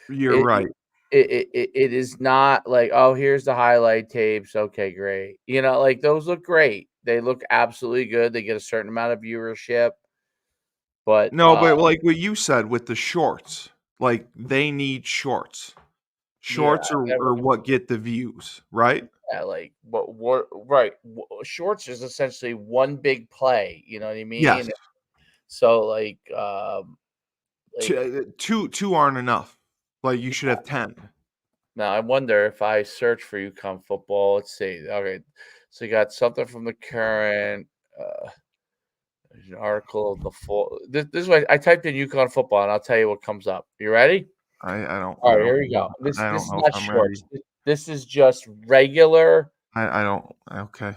You're it right. it is not like, oh, here's the highlight tapes. Okay, great. Like those look great. They look absolutely good. They get a certain amount of viewership, but No, but like what you said with the shorts, like they need shorts. yeah, Shorts are what get the views, right? yeah, like what right. Shorts is essentially one big play. You know what I Yes. mean? So like Two aren't enough. Like you should have 10. now I wonder if I search for UConn football. Let's see. Okay, so you got something from the current. There's an article of the full. This is what I typed in UConn football, and I'll tell you what comes up. You ready? I don't All I right, don't here we go. This I this don't is know if not I'm ready. shorts. This is just regular. I don't okay.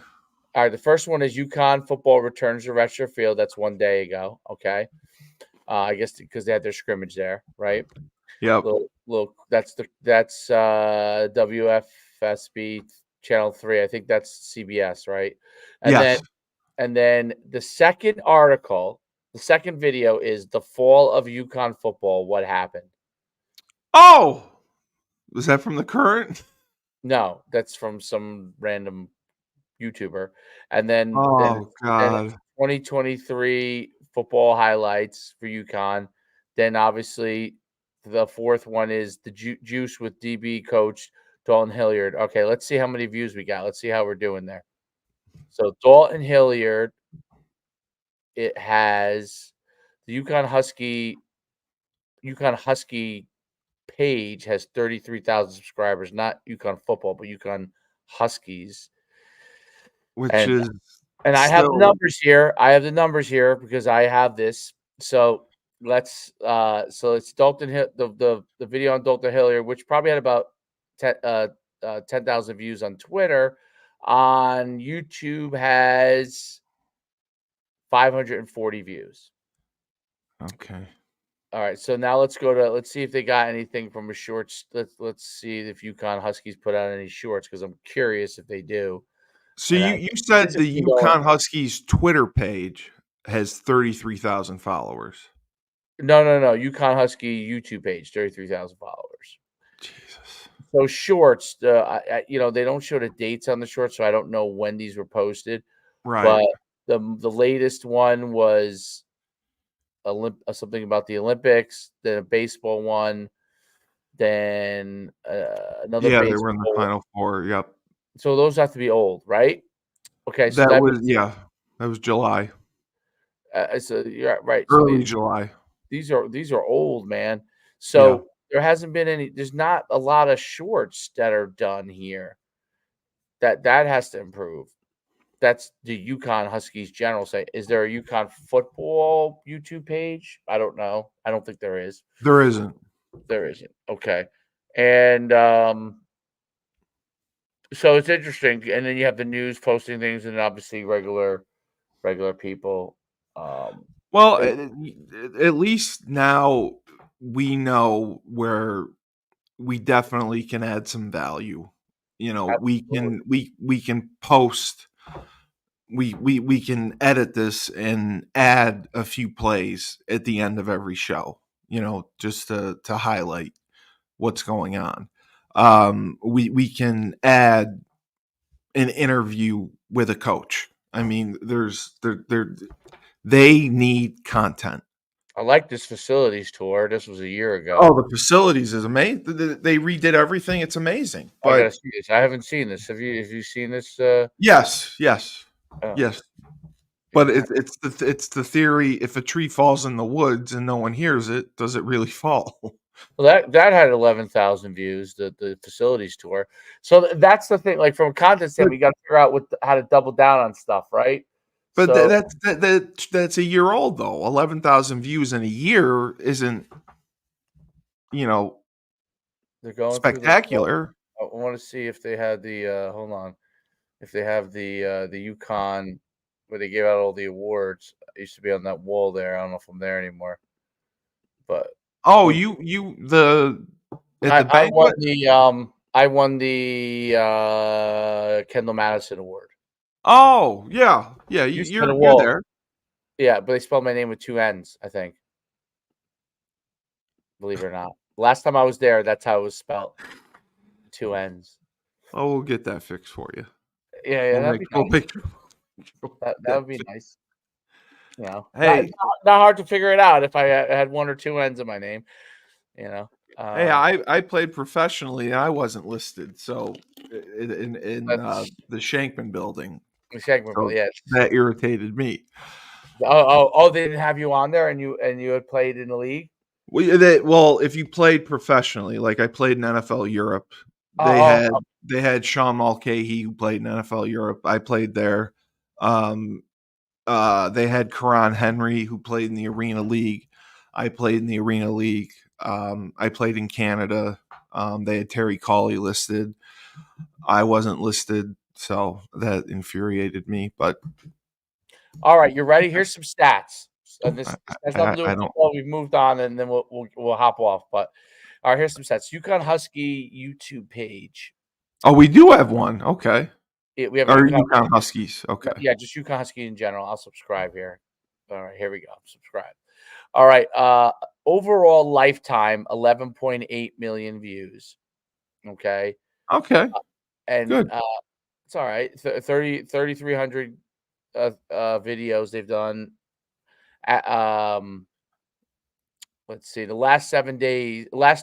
All right, the first one is UConn football returns to Retro Field. That's one day ago. Okay, I guess because they had their scrimmage there, right? Yep. Little. That's WFSB Channel 3. I think that's CBS, right? And then Yes. and then the second article, the second video is the fall of UConn football. What happened? Oh! Was that from the current? No, that's from some random YouTuber. And then Oh it's god. 2023 football highlights for UConn. Then obviously the fourth one is the Juice with DB coach Dalton Hilliard. Okay, let's see how many views we got. Let's see how we're doing there. So Dalton Hilliard, it has the UConn Husky page has 33,000 subscribers, not UConn football, but UConn Huskies. Which And is and I have the still numbers here. I have the numbers here because I have this. So it's Dalton Hill, the video on Dalton Hilliard, which probably had about 10,000 views on Twitter. On YouTube has 540 views. okay. All right, so now let's see if they got anything from a shorts. Let's see if UConn Huskies put out any shorts because I'm curious if they do. So And you this said has the been going. UConn Huskies Twitter page has 33,000 followers. No. UConn Husky YouTube page, 33,000 followers. Jesus. So shorts, they don't show the dates on the shorts, so I don't know when these were posted. Right. But the latest one was something about the Olympics, then a baseball one, then another Yeah, they were in the baseball. Final Four. Yep. So those have to be old, right? Okay, so That that was means that was July. so you're right. So Early July. these are old, man. Yeah. So there hasn't been any. There's not a lot of shorts that are done here. That has to improve. That's the UConn Huskies general say. Is there a UConn football YouTube page? I don't know. I don't think there is. There isn't. There isn't. Okay. And so it's interesting. And then you have the news posting things, and obviously regular people. Well, It- at least now we know where we definitely can add some value. You know, we can post we can edit this and add a few plays at the end of every show, you know, just to highlight what's going on. We can add an interview with a coach. I mean, they need content. I like this facilities tour. This was a year ago. Oh, the facilities is amazing. They redid everything. It's amazing. I gotta But see this. I haven't seen this. Have you seen this? yes, yes, Oh, yes. yeah. But it's the theory. If a tree falls in the woods and no one hears it, does it really fall? Well, that had 11,000 views. The facilities tour. So that's the thing. Like from a content standpoint, But you got to figure out how to double down on stuff, right? but So that's a year old though. 11,000 views in a year isn't, you know, They're going through the spectacular. I want to see if they had the hold on. If they have the Yukon where they gave out all the awards. I used to be on that wall there. I don't know if I'm there anymore. But Oh, ooh, you the at the I won banquet? the Kendall Madison Award. Oh, yeah. Yeah, Used to be on the you're wall. there. Yeah, but they spelled my name with 2 N's, I think. Believe it or not. Last time I was there, that's how it was spelled. 2 N's. Oh, we'll get that fixed for you. Yeah, We'll that'd make be we'll nice. make That would be nice. You know, Hey, not hard to figure it out if I had 1 or 2 N's in my name. You know. hey, I played professionally and I wasn't listed, so in That's the Shankman building. the segment, but So yeah. that irritated me. They didn't have you on there, and you had played in the league. Well, if you played professionally, like I played in NFL Europe, they Oh, had Sean Mulcahy who played in NFL Europe. I played there. Um, they had Karan Henry who played in the Arena League. I played in the Arena League. I played in Canada. They had Terry Cully listed. I wasn't listed, so that infuriated me. But all right, you ready? Here's some stats. This has nothing to do I with don't. football. We've moved on, and then we'll hop off. But all right, here's some stats. UConn Husky YouTube page. Oh, we do have one. Okay. We have a Or UConn. UConn Huskies. Okay. Yeah, just UConn Husky in general. I'll subscribe here. All right, here we go. Subscribe. All right. Overall lifetime 11.8 million views. Okay. Okay. And Good. it's all right. 3,300 videos they've done. Let's see. The last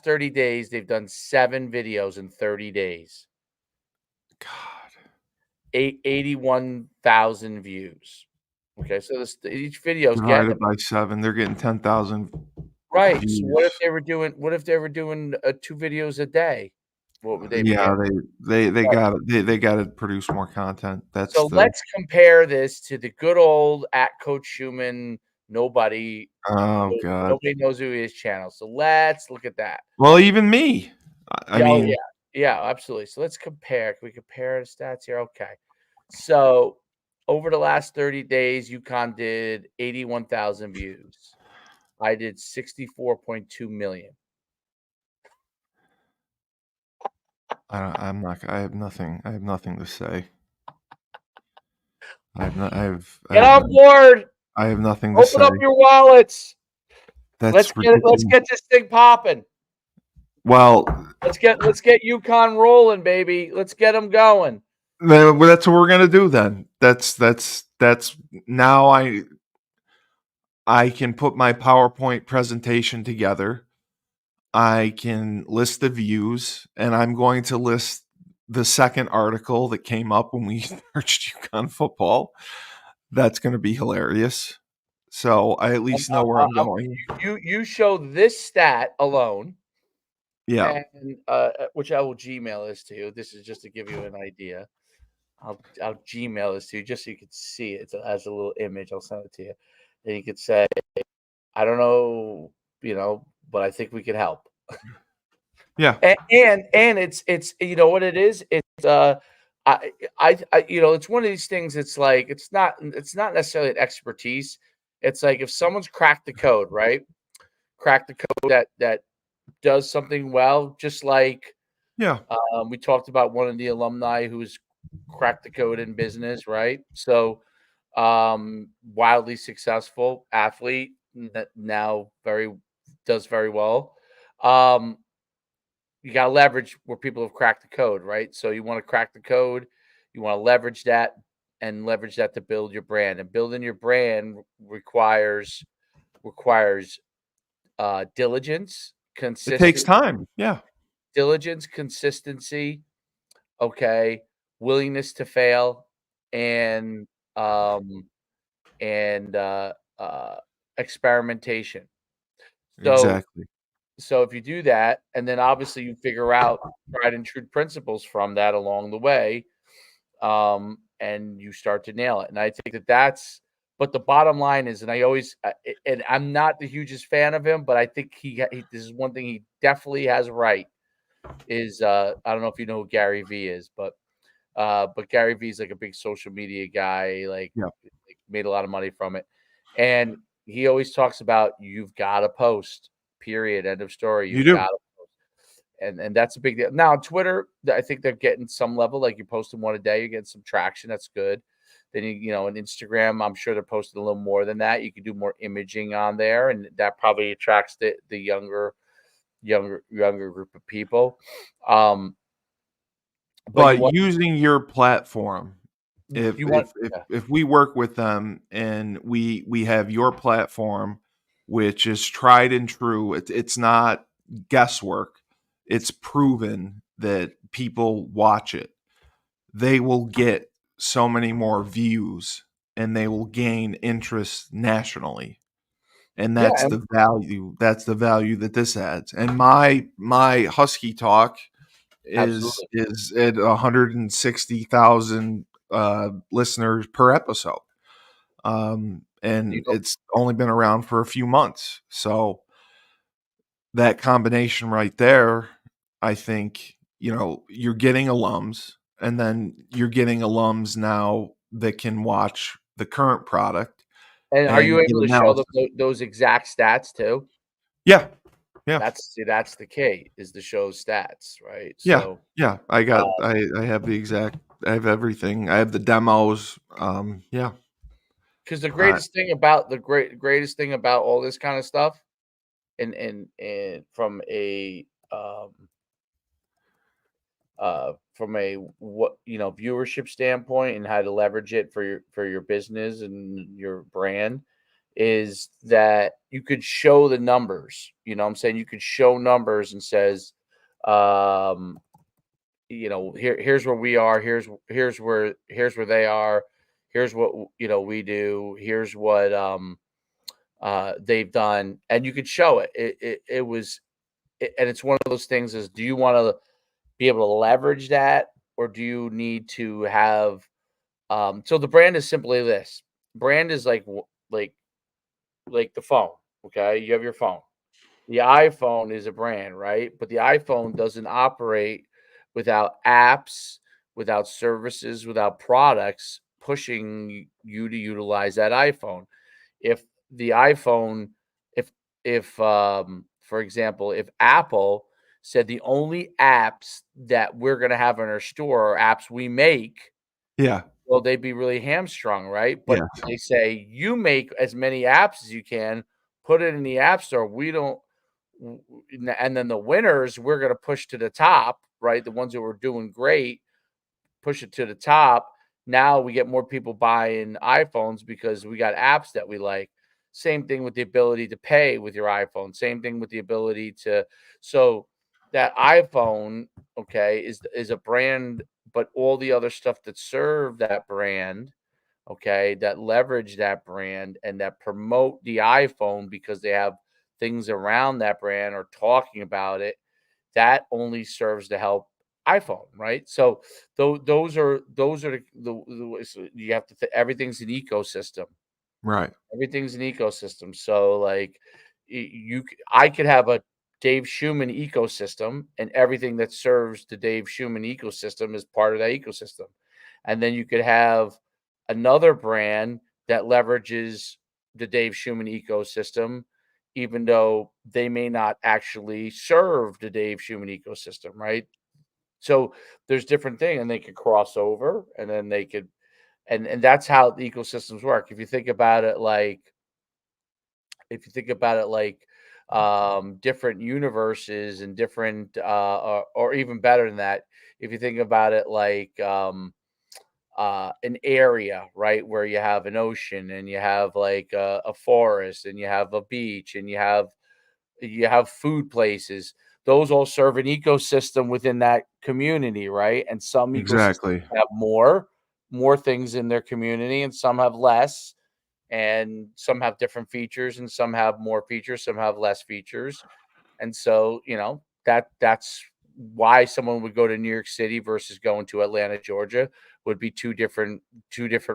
30 days, they've done 7 videos in 30 days. God. 81,000 views. Okay, so each video is getting Divided by 7, they're getting 10,000 right. So views. what if they were doing 2 videos a day? What would they be Yeah, getting? they got they got to produce more content. That's So the let's compare this to the good old at Coach Schuman. Nobody oh god. nobody knows who he is channel. So let's look at that. Well, even me. I Yeah, oh mean, yeah. Yeah, absolutely. So let's compare. Can we compare the stats here? Okay. So over the last 30 days, UConn did 81,000 views. I did 64.2 million. I'm not. I have nothing. I have nothing to say. I have not. Get on board. I have nothing to Open say. up your wallets. That's Let's ridiculous. get this thing popping. Well, Let's get UConn rolling, baby. Let's get them going. then that's what we're gonna do. Then that's now I can put my PowerPoint presentation together. I can list the views, and I'm going to list the second article that came up when we searched UConn football. That's going to be hilarious. So I at least know where I'm going. You show this stat alone, Yeah. and which I will Gmail this to you. This is just to give you an idea. I'll Gmail this to you just so you can see it as a little image. I'll send it to you, and you could say, "I don't know, but I think we could help." Yeah. And it's you know what it is. It's it's one of these things. It's like it's not necessarily an expertise. It's like if someone's cracked the code, right? Crack the code that does something well, just like Yeah. we talked about one of the alumni who's cracked the code in business, right? So wildly successful athlete that now does very well. You got to leverage where people have cracked the code, right? So you want to crack the code, you want to leverage that and leverage that to build your brand. And building your brand requires diligence, It takes time. Yeah. consistency, okay, willingness to fail, and um and experimentation. So Exactly. So if you do that, and then obviously you figure out tried and true principles from that along the way, and you start to nail it. And I think that's. But the bottom line is, and I always, I'm not the hugest fan of him, but I think this is one thing he definitely has right. is I don't know if you know who Gary V is, but Gary V is like a big social media guy, Yeah. like made a lot of money from it. And he always talks about you've got to post, period, end of story. You You've do. got to, and that's a big deal. Now on Twitter, I think they're getting some level, like you're posting one a day, you're getting some traction. That's good. Then you know, on Instagram, I'm sure they're posting a little more than that. You can do more imaging on there, and that probably attracts the younger group of people. Um, but you But want using your platform, if you want if if yeah. if we work with them and we have your platform, which is tried and true, it's not guesswork. It's proven that people watch it. They will get so many more views and they will gain interest nationally. And Yeah, that's the value. That's the value that this adds. And my Husky talk absolutely. is at 160,000 listeners per episode. You And know, it's only been around for a few months. So that combination right there, I think, you're getting alums and then you're getting alums now that can watch the current product and are you and get able to show them analysis. those exact stats too? Yeah. Yeah. That's the key, is to show stats, right? Yeah. So, Yeah. I have the exact, I have everything. I have the demos. Yeah. because the I greatest thing about all this kind of stuff, and from a what viewership standpoint and how to leverage it for your business and your brand, is that you could show the numbers. You know what I'm saying? You could show numbers and says, um, here's where we are, here's where they are, here's what we do, here's what they've done, and you could show it. And it's one of those things is, do you want to be able to leverage that, or do you need to have so the brand is simply this. Brand is like the phone. Okay, you have your phone. The iPhone is a brand, right? But the iPhone doesn't operate without apps, without services, without products pushing you to utilize that iPhone. If the iPhone, if for example, if Apple said the only apps that we're going to have in our store are apps we make, yeah. well, they'd be really hamstrung, right? Yeah. But they say, you make as many apps as you can, put it in the app store. We don't, and then the winners, we're going to push to the top, right? The ones that were doing great, push it to the top. Now we get more people buying iPhones because we got apps that we like. Same thing with the ability to pay with your iPhone. Same thing with the ability to. So that iPhone, okay, is a brand, but all the other stuff that serve that brand, okay, that leverage that brand and that promote the iPhone because they have things around that brand or talking about it, that only serves to help iPhone, right? So those are so you have to everything's an ecosystem. Right. Everything's an ecosystem. So like I could have a Dave Schuman ecosystem, and everything that serves the Dave Schuman ecosystem is part of that ecosystem. And then you could have another brand that leverages the Dave Schuman ecosystem, even though they may not actually serve the Dave Schuman ecosystem, right? So there's different things, and they could cross over, and then they could, and that's how the ecosystems work. If you think about it like different universes and different or even better than that, if you think about it like an area, right, where you have an ocean and you have like a forest and you have a beach and you have food places. Those all serve an ecosystem within that community, right? And some ecosystems Exactly. have more things in their community, and some have less, and some have different features, and some have more features, some have less features. And so, that's why someone would go to New York City versus going to Atlanta, Georgia, would be two different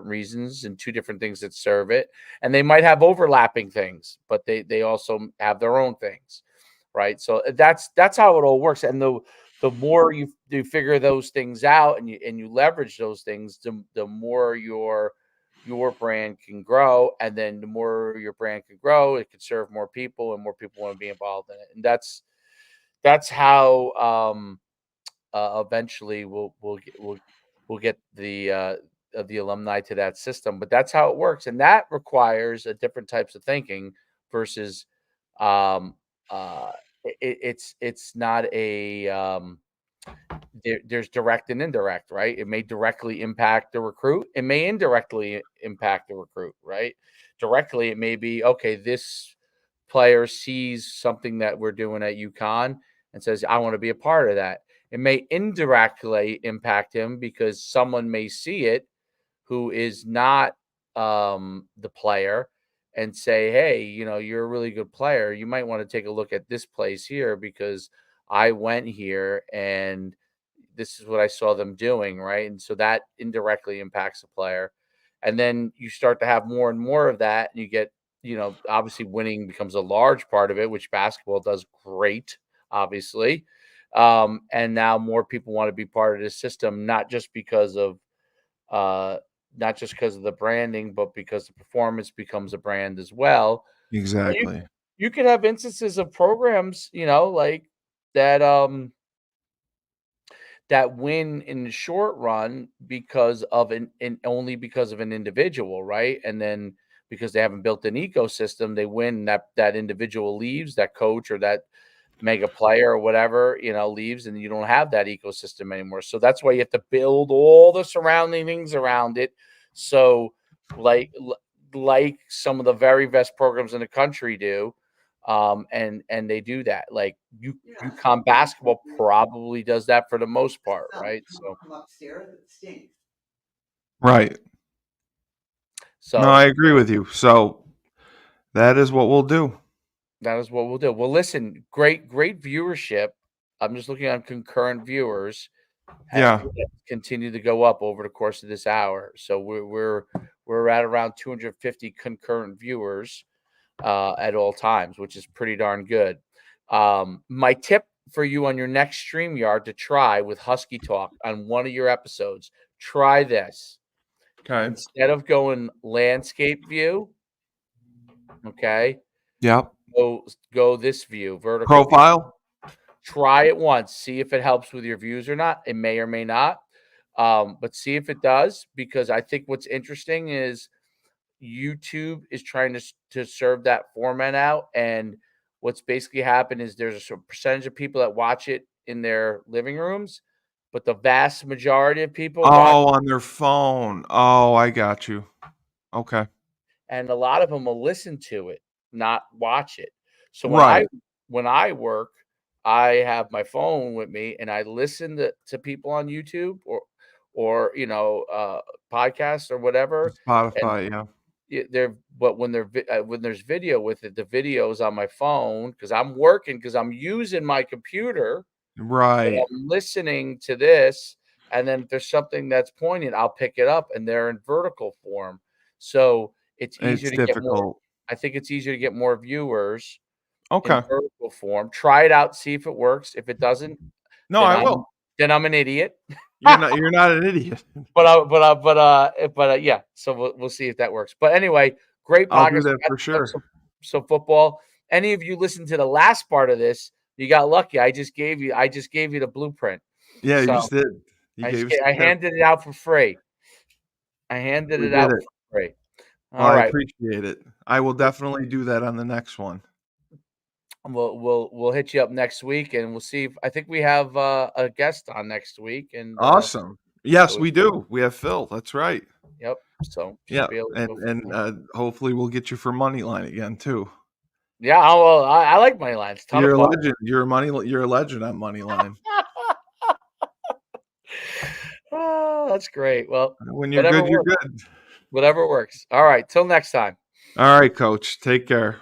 reasons and two different things that serve it. And they might have overlapping things, but they also have their own things, right? So that's how it all works. And the the more you figure those things out and you leverage those things, the more your brand can grow, and then the more your brand can grow, it can serve more people, and more people want to be involved in it, and that's how eventually we'll get the alumni to that system. But that's how it works, and that requires a different types of thinking versus um, it's not a there's direct and indirect, right? It may directly impact the recruit. It may indirectly impact the recruit, right? Directly, it may be okay. This player sees something that we're doing at UConn and says, "I want to be a part of that." It may indirectly impact him because someone may see it who is not the player and say, "Hey, you're a really good player. You might want to take a look at this place here because I went here and this is what I saw them doing," right? And so that indirectly impacts the player. And then you start to have more and more of that, and you get, obviously winning becomes a large part of it, which basketball does great, obviously. And now more people want to be part of this system, uh, not just because of the branding, but because the performance becomes a brand as well. And Exactly. you could have instances of programs, like that. That win in the short run because of only because of an individual, right? And then because they haven't built an ecosystem, they win. That individual leaves, that coach or that mega player or whatever, leaves, and you don't have that ecosystem anymore. So that's why you have to build all the surrounding things around it. So like some of the very best programs in the country do, and they do that. Like UConn basketball probably does that for the most part, right? So Right. No, I so agree with you. So that is what we'll do. that is what we'll do. Well, listen, great viewership. I'm just looking on concurrent viewers, and Yeah. it continue to go up over the course of this hour. So we're at around 250 concurrent viewers at all times, which is pretty darn good. My tip for you on your next StreamYard to try with Husky Talk on one of your episodes, try this. Okay. Instead of going landscape view, okay, Yep. go this view, vertical view. Profile. Try it once, see if it helps with your views or not. It may or may not, but see if it does, because I think what's interesting is YouTube is trying to serve that format out, and what's basically happened is there's a certain percentage of people that watch it in their living rooms, but the vast majority of people watch, Oh, on their phone. Oh, I got you. Okay. and a lot of them will listen to it, not watch it. So Right. when I work, I have my phone with me and I listen to people on YouTube or podcasts or whatever, and Spotify. Yeah. but when there's video with it, the video is on my phone because I'm working, because I'm using my computer, but Right. I'm listening to this, and then if there's something that's poignant, I'll pick it up, and they're in vertical form. So it's easier It's to get more. difficult. I think it's easier to get more viewers in Okay. vertical form. Try it out, see if it works. If it doesn't, No, then I I'm will. an idiot. You're not an idiot. Yeah. So we'll see if that works. But anyway, great I'll do podcast. that We for got sure. some football. Any of you listen to the last part of this, you got lucky. I just gave you the blueprint. Yeah, you So just did. You gave us the I tip. handed it out for free. I handed We it did out it. for free. Well, All I right. appreciate it. I will definitely do that on the next one. We'll hit you up next week, and we'll see if I think we have a guest on next week, and Awesome. Yes, so we do. We have Phil. That's right. yep. So Yeah, should be able to go from there. hopefully we'll get you for money line again too. Yeah, I like money lines. It's a ton of You're a fun. legend. You're a legend on money line. Oh, that's great. Well, When you're whatever good, you're works. good. Whatever works. All right. Till next time. All right, coach. Take care.